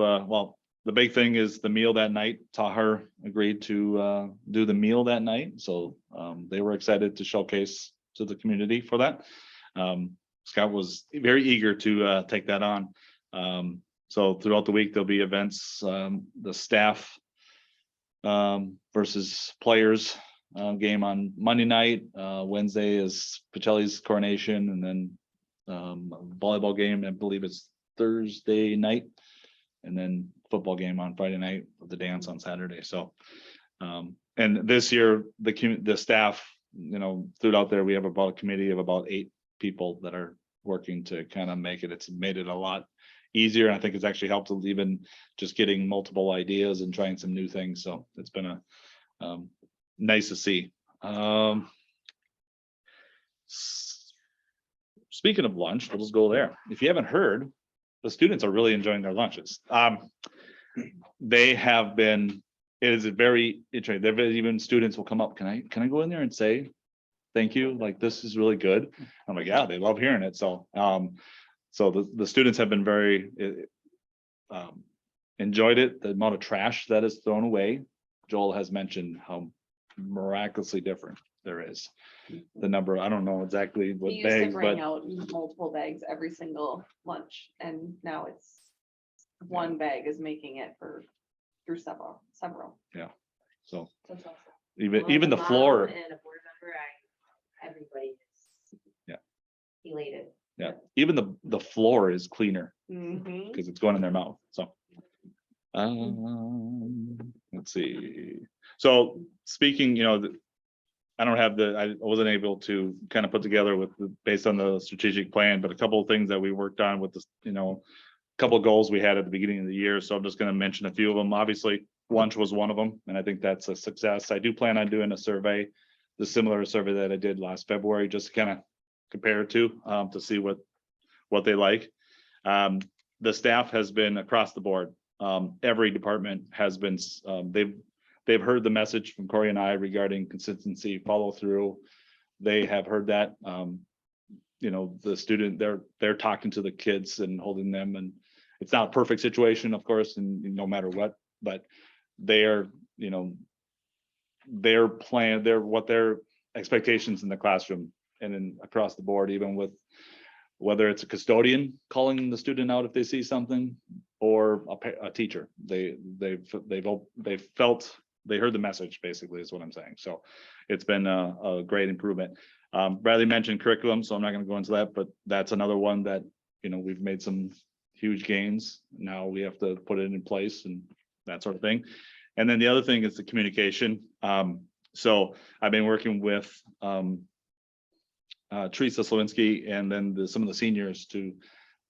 the big thing is the meal that night. Tahar agreed to do the meal that night, so they were excited to showcase to the community for that. Scott was very eager to take that on. So throughout the week, there'll be events, the staff versus players game on Monday night. Wednesday is Pacelli's coronation, and then volleyball game, I believe it's Thursday night, and then football game on Friday night with the dance on Saturday. So and this year the staff, throughout there, we have about a committee of about 8 people that are working to kind of make it. It's made it a lot easier. And I think it's actually helped even just getting multiple ideas and trying some new things. So it's been a nice to see. Speaking of lunch, we'll just go there. If you haven't heard, the students are really enjoying their lunches. They have been it is a very interesting. There even students will come up, can I go in there and say thank you? Like, this is really good. I'm like, yeah, they love hearing it. So, so the students have been very, enjoyed it. The amount of trash that is thrown away. Joel has mentioned how miraculously different there is. The number, I don't know exactly what We used to bags, bring but out multiple bags every single lunch, and now it's one bag is making it through several. so That's awesome. even the Mom floor, And a board member, everybody is. Yeah. Elated. yeah, even the floor is cleaner Mhm. because it's going in their mouth. So. Let's see. So speaking, I don't have I wasn't able to kind of put together based on the strategic plan, but a couple of things that we worked on with this, a couple of goals we had at the beginning of the year. So I'm just going to mention a few of them. Obviously, lunch was one of them, and I think that's a success. I do plan on doing a survey, the similar survey that I did last February, just to kind of compare to see what they like. The staff has been across the board. Every department has been, they've heard the message from Corey and I regarding consistency, follow through. They have heard that, the student, they're talking to the kids and holding them, and it's not a perfect situation, of course, and no matter what, but they're, their plan, what their expectations in the classroom and then across the board, even with whether it's a custodian calling the student out if they see something, or a teacher, they heard the message, basically, is what I'm saying. So it's been a great improvement. Bradley mentioned curriculum, so I'm not going to go into that, but that's another one that, we've made some huge gains. Now we have to put it in place and that sort of thing. And then the other thing is the communication. So I've been working with Teresa Slawinski and then some of the seniors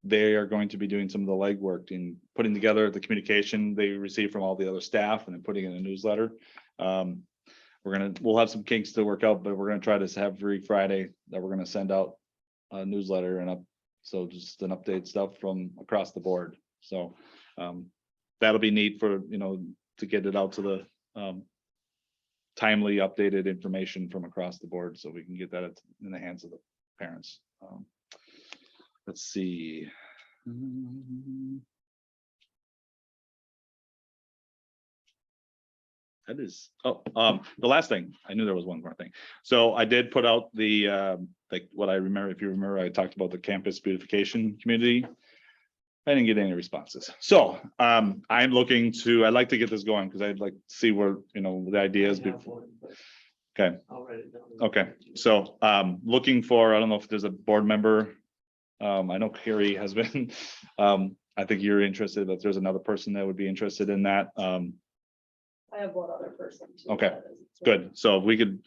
they are going to be doing some of the legwork in putting together the communication they receive from all the other staff and then putting in a newsletter. We'll have some kinks to work out, but we're gonna try to have every Friday that we're gonna send out a newsletter so just an update stuff from across the board. So that'll be neat for, to get it out to the timely updated information from across the board, so we can get that in the hands of the parents. Let's see. That is, the last thing, I knew there was one more thing. So I did put out the, like what I remember, if you remember, I talked about the campus beautification community. I didn't get any responses. So I'm looking to, I'd like to get this going because I'd like to see where, the ideas before. Okay. Okay. So looking for, I don't know if there's a board member. I know Carrie has been, I think you're interested, but there's another person that would be interested in that. I have one other person. too Okay, that is- good. So if we could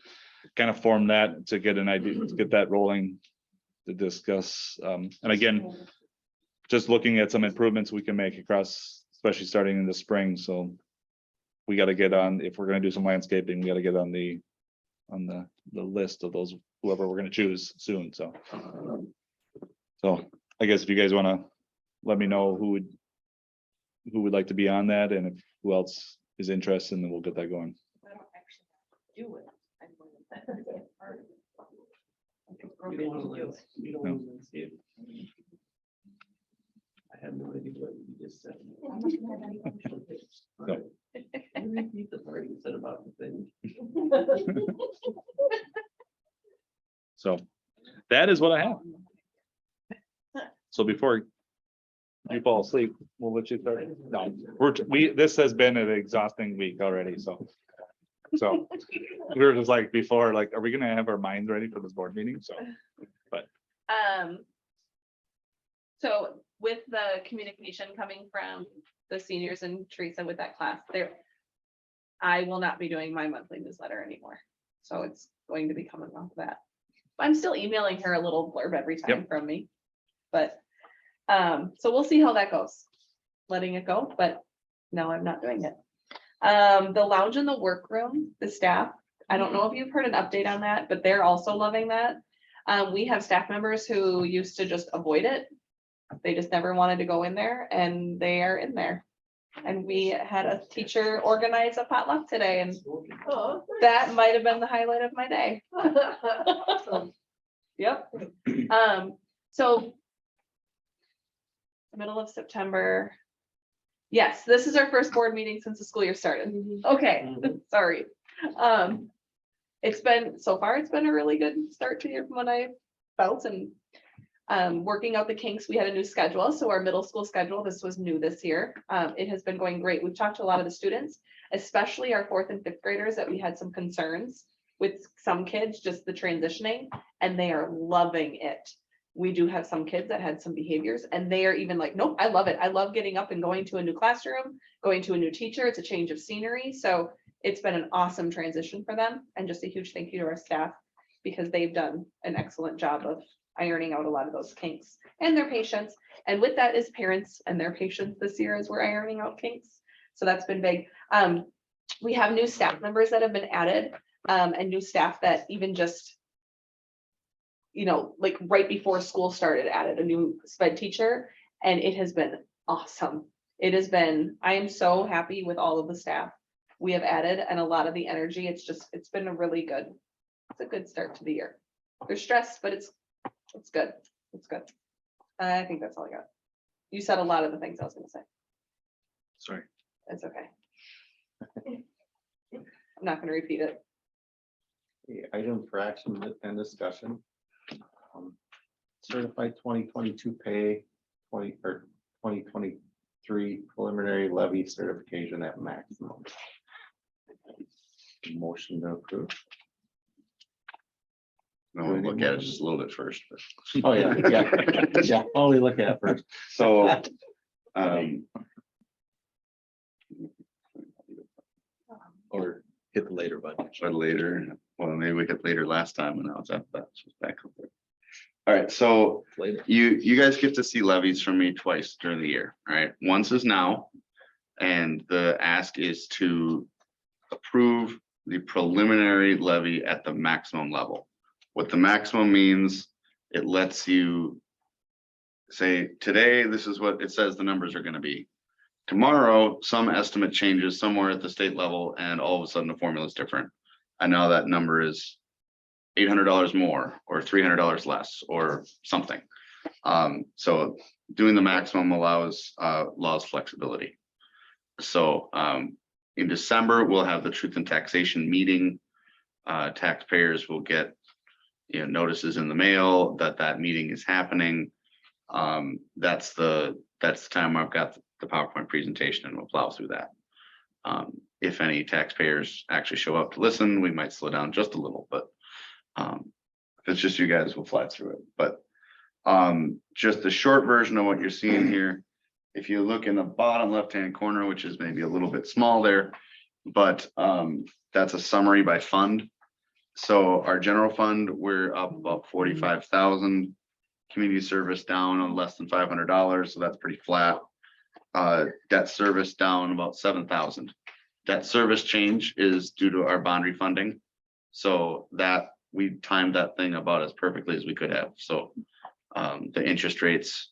kind of form that to get an idea, to get that rolling to discuss. And again, just looking at some improvements we can make across, especially starting in the spring. So we got to get on, if we're going to do some landscaping, we got to get on the list of those, whoever we're going to choose soon. So I guess if you guys want to let me know who would like to be on that, and if who else is interested, and then we'll get that going. I don't actually do it. I'm going to- that's part of it. You don't wanna do it. You don't wanna see it. I have no idea what you just said. No. You repeat the part you said about the thing. So that is what I have. So before you fall asleep, we'll let you start. No, this has been an exhausting week already, so we were just like before, like, are we gonna have our minds ready for this board meeting? So with the communication coming from the seniors and Teresa with that class I will not be doing my monthly newsletter anymore. So it's going to be coming off that. I'm still emailing her a little blurb every time from me. But so we'll see how that goes. Letting it go, but no, I'm not doing it. The lounge in the workroom, the staff, I don't know if you've heard an update on that, but they're also loving that. We have staff members who used to just avoid it. They just never wanted to go in there, and they are in there. And we had a teacher organize a potluck today, and Oh, that might have been the highlight of my day. awesome. Yep. So middle of September. Yes, this is our first board meeting since the school year started. Okay, sorry. It's been, so far, it's been a really good start to the year from what I felt, and working out the kinks, we had a new schedule. So our middle school schedule, this was new this year. It has been going great. We've talked to a lot of the students, especially our 4th and 5th graders, that we had some concerns with some kids, just the transitioning, and they are loving it. We do have some kids that had some behaviors, and they are even like, nope, I love it. I love getting up and going to a new classroom, going to a new teacher. It's a change of scenery. So it's been an awesome transition for them, and just a huge thank you to our staff, because they've done an excellent job of ironing out a lot of those kinks and their patience. And with that is parents and their patience this year as we're ironing out kinks. So that's been big. We have new staff members that have been added, and new staff that even just, you know, like right before school started, added a new sped teacher, and it has been awesome. It has been, I am so happy with all of the staff we have added and a lot of the energy. It's been a really good, it's a good start to the year. They're stressed, but it's good. It's good. I think that's all I got. You said a lot of the things I was gonna say. Sorry. It's okay. I'm not gonna repeat it. The item for action and discussion. Certified 2022 pay 2023 preliminary levy certification at maximum. Motion to approve. No, we'll look at it just a little bit first. But. Oh, yeah, yeah. Oh, we look at it first. So, Or hit the later button. but later, well, maybe we hit later last time and now it's up, that's just back up there. All right, so Later. you guys get to see levies from me twice during the year, right? Once is now, and the ask is to approve the preliminary levy at the maximum level. What the maximum means, it lets you say, today, this is what it says the numbers are gonna be. Tomorrow, some estimate changes somewhere at the state level, and all of a sudden the formula is different. And now that number is $800 more, or $300 less, or something. So doing the maximum allows flexibility. So in December, we'll have the truth and taxation meeting. Taxpayers will get, you know, notices in the mail that meeting is happening. That's the time I've got the PowerPoint presentation, and we'll plow through that. If any taxpayers actually show up to listen, we might slow down just a little, but if it's just you guys, we'll fly through it. But just the short version of what you're seeing here, if you look in the bottom left-hand corner, which is maybe a little bit small there, but that's a summary by fund. So our general fund, we're up about 45,000. Community service down on less than $500, so that's pretty flat. Debt service down about 7,000. Debt service change is due to our bond refunding. So that we timed that thing about as perfectly as we could have. So the interest rates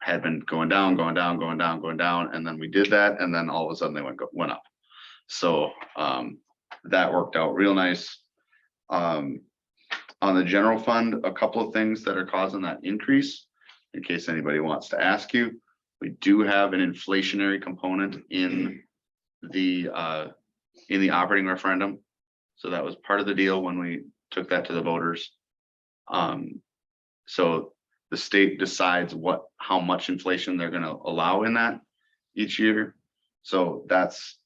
had been going down, and then we did that, and then all of a sudden they went up. So that worked out real nice. On the general fund, a couple of things that are causing that increase, in case anybody wants to ask you. We do have an inflationary component in the operating referendum. So that was part of the deal when we took that to the voters. So the state decides how much inflation they're gonna allow in that each year. So that's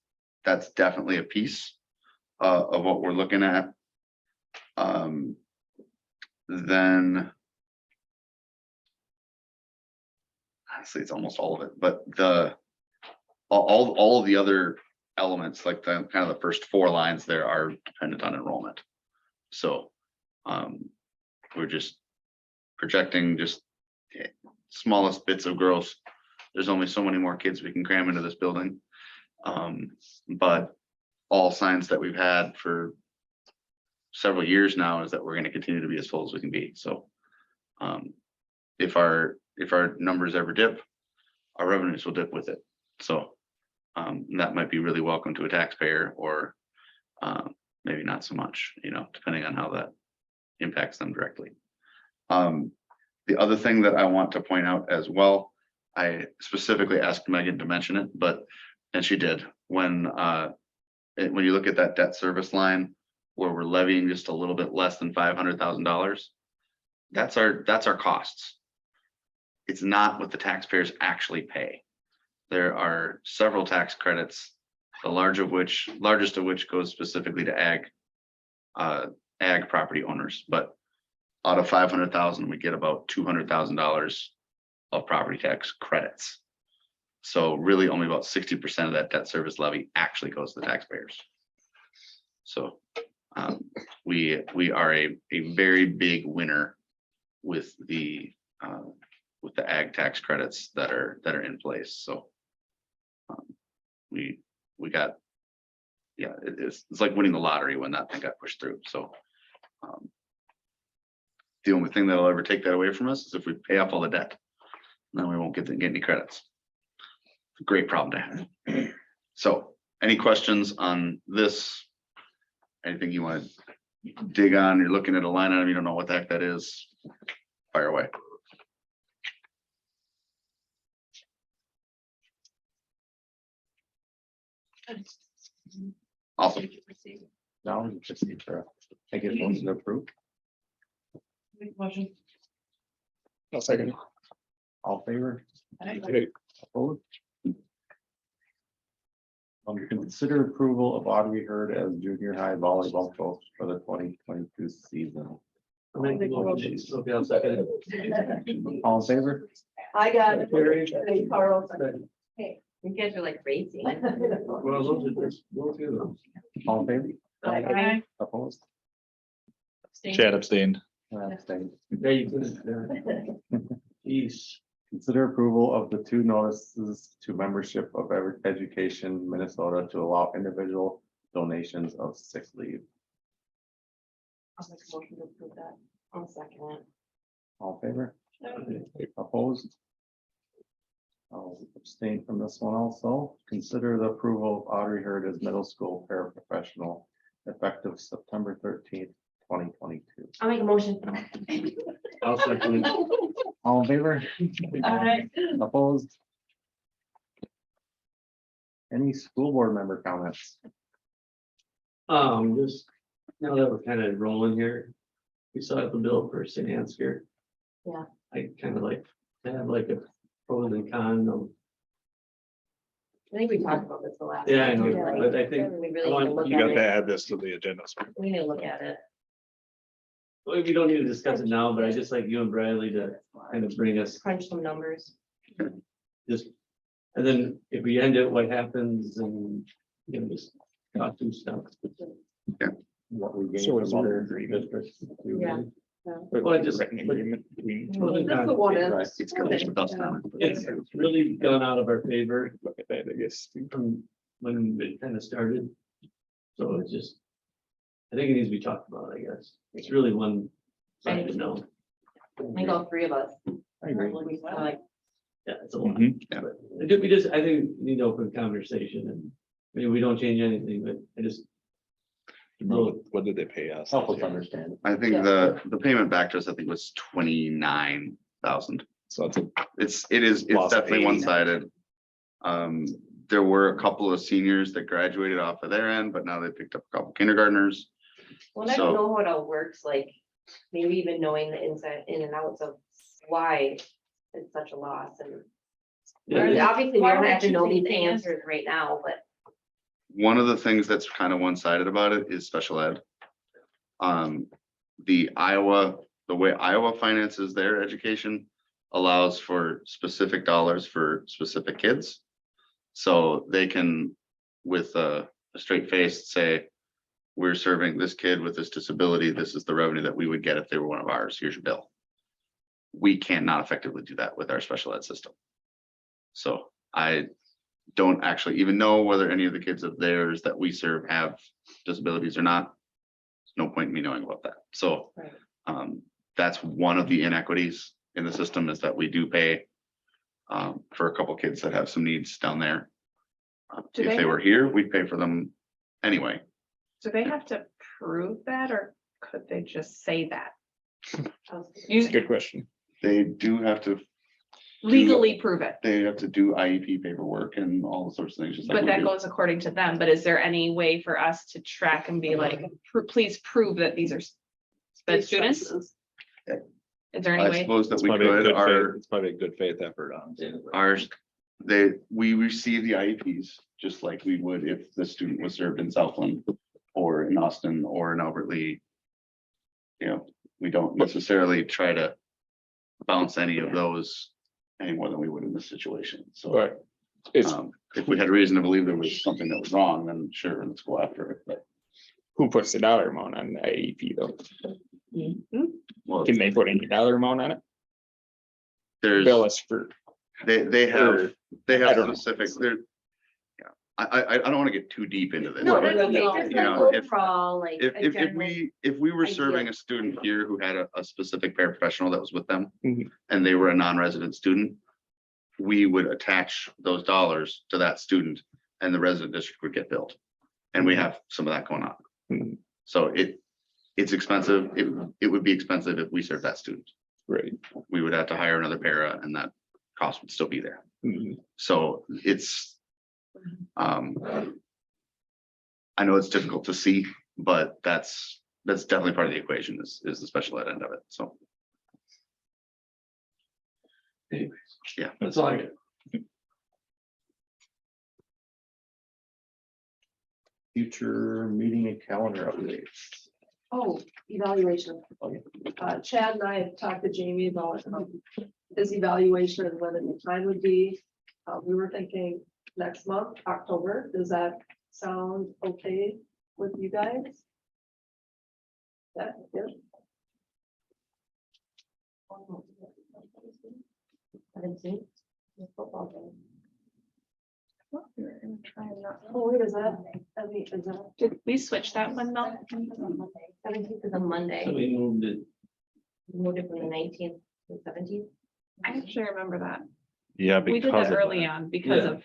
definitely a piece of what we're looking at. Then honestly, it's almost all of it, but all of the other elements, like the kind of the first 4 lines there, are dependent on enrollment. So we're just projecting just smallest bits of growth. There's only so many more kids we can cram into this building. But all signs that we've had for several years now is that we're going to continue to be as full as we can be. So if our numbers ever dip, our revenues will dip with it. So That might be really welcome to a taxpayer or maybe not so much, depending on how that impacts them directly. The other thing that I want to point out as well, I specifically asked Megan to mention it, and she did, when you look at that debt service line where we're levying just a little bit less than $500,000, that's our costs. It's not what the taxpayers actually pay. There are several tax credits, the largest of which goes specifically to ag property owners, but out of 500,000, we get about $200,000 of property tax credits. So really only about 60% of that debt service levy actually goes to the taxpayers. So we are a very big winner with the ag tax credits that are in place. So we got, yeah, it's like winning the lottery when that thing got pushed through. So the only thing that'll ever take that away from us is if we pay off all the debt, then we won't get any credits. It's a great problem to have. So any questions on this? Anything you want to dig on? You're looking at a line item, you don't know what the heck that is, fire away. Awesome. Now we just need to take it motion to approve. Make a motion. I'll second. All in favor? Opposed? Consider approval of Audrey Hurd as junior high volleyball coach for the 2022 season. Okay, I'll second it. All in favor? I got it. Hey, Carl. You guys are like racing. Well, those are just, we'll do them. All in favor? Aye. Opposed? Abstain. Chad abstained. Abstained. Yeah, you could. Jeez. Consider approval of the 2 notices to membership of Education Minnesota to allow individual donations of sick leave. I'll make a motion to approve that. I'll second it. All in favor? Opposed? I'll abstain from this one also. Consider the approval of Audrey Hurd as middle school paraprofessional effective September 13th, 2022. I'll make a motion. I'll second it. All in favor? Aye. Opposed? Any school board member comments? Just now that we're kind of rolling here, we saw the bill for St. Ansgar. Yeah. I kind of like, to have like a pros and cons of. I think we talked about this the last. Yeah, I time, know, like, but I think We I really want- need to look You at got to it. add this to the agenda. We need to look at it. well, we don't need to discuss it now, but I just like you and Bradley to kind of bring us Crunch some numbers. just. And then if we end it, what happens and, just talk through stuff. What we gained So it's from all other agreement. districts? Yeah. Well, I just. Agreement between. Well, That's the one. Right. It's got this with us now. It's really gone out of our favor Look at that, I guess. from when it kind of started. So it's just, I think it needs to be talked about, I guess. It's really one side to know. I think all 3 of us. I agree. We feel like, Yeah, it's a lot. Mhm. Yeah. But we just, I think we need open conversation and maybe we don't change anything, but I just. What did they pay us? Help us understand. I think the payment back to us, I think was 29,000. So it's a It's Lost definitely 80. one-sided. There were a couple of seniors that graduated off of their end, but now they picked up a couple kindergartners. well, I So- don't know how it all works, like, maybe even knowing the inside in and outs of why it's such a loss and. Yeah, Obviously, we Why don't we're have to know these choosing things. answers right now, but One of the things that's kind of one-sided about it is special ed. The way Iowa finances their education allows for specific dollars for specific kids. So they can, with a straight face, say, we're serving this kid with this disability. This is the revenue that we would get if they were one of ours. Here's your bill. We cannot effectively do that with our special ed system. So I don't actually even know whether any of the kids of theirs that we serve have disabilities or not. There's no point in me knowing about that. So Right. That's one of the inequities in the system, is that we do pay for a couple kids that have some needs down there. Do If they they were have- here, we'd pay for them anyway. Do they have to prove that or could they just say that? Good question. They do have to, Legally prove it, they have to do IEP paperwork and all the sorts of things. just like but we that do. goes according to them. But is there any way for us to track and be like, please prove that these are sped students? Is there any I way? suppose that It's we probably a could, good faith, our, it's probably a good faith effort on. ours, we receive the IEPs, just like we would if the student was served in Southland or in Austin or in Albert Lee. You know, we don't necessarily try to bounce any of those any more than we would in this situation, so. But it's If we had reason to believe there was something that was wrong, then sure, let's go after it, but. who puts the dollar amount on the IEP though? Well, Can they put any dollar amount on it? there's, Bill us for, they or- have, they I have don't know. specifics, they're. Yeah, I don't wanna get too deep into this. No, but that's okay, just you like know, if- overall, like. a If general- we were serving idea. a student here who had a specific paraprofessional that was with them. Mhm. And they were a non-resident student. We would attach those dollars to that student and the resident district would get billed. And we have some of that going on. Mhm. So it's expensive. It would be expensive if we served that student. right. We would have to hire another para and that cost would still be there. Mhm. So it's. I know it's difficult to see, but that's definitely part of the equation is the special ed end of it, so. Anyways. Yeah. That's all I got. Future meeting and calendar updates. Oh, evaluation. Chad and I have talked to Jamie about his evaluation and when the time would be. We were thinking next month, October. Does that sound okay with you guys? That, good? 17th, the football game. Oh, wait, is that, I mean, is that? Did we switch that one though? 17th is a Monday. So we moved it. Moved it from the 19th to the 17th. I actually remember that. Yeah, We did because that of early that. on because Yeah. of,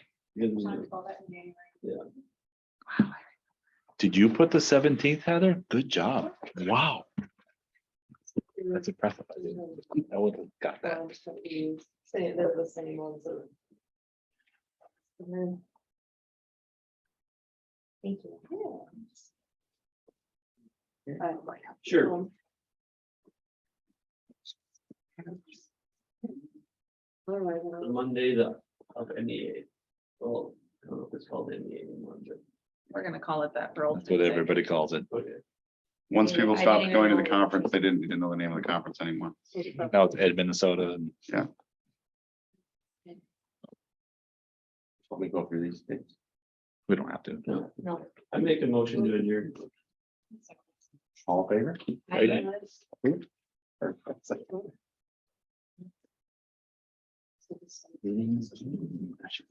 Did you put the 17th, Heather? Good job. Wow. That's impressive. I would have got that. Saying they're the same ones. And then, Thank you. I might have to Sure. go. All right, The well, Monday, the of NEA. Well, I don't know if it's called NEA anymore, but. we're gonna call it that for old. That's what time's sake. everybody calls it. Okay. Once Yeah, people I stopped didn't going to even the know. conference, they didn't know the name of the conference anymore. Now it's Ed, Minnesota. And Let me go through these things. we don't have to. No, No. I make a motion to adjourn. All in favor? Right. Meetings.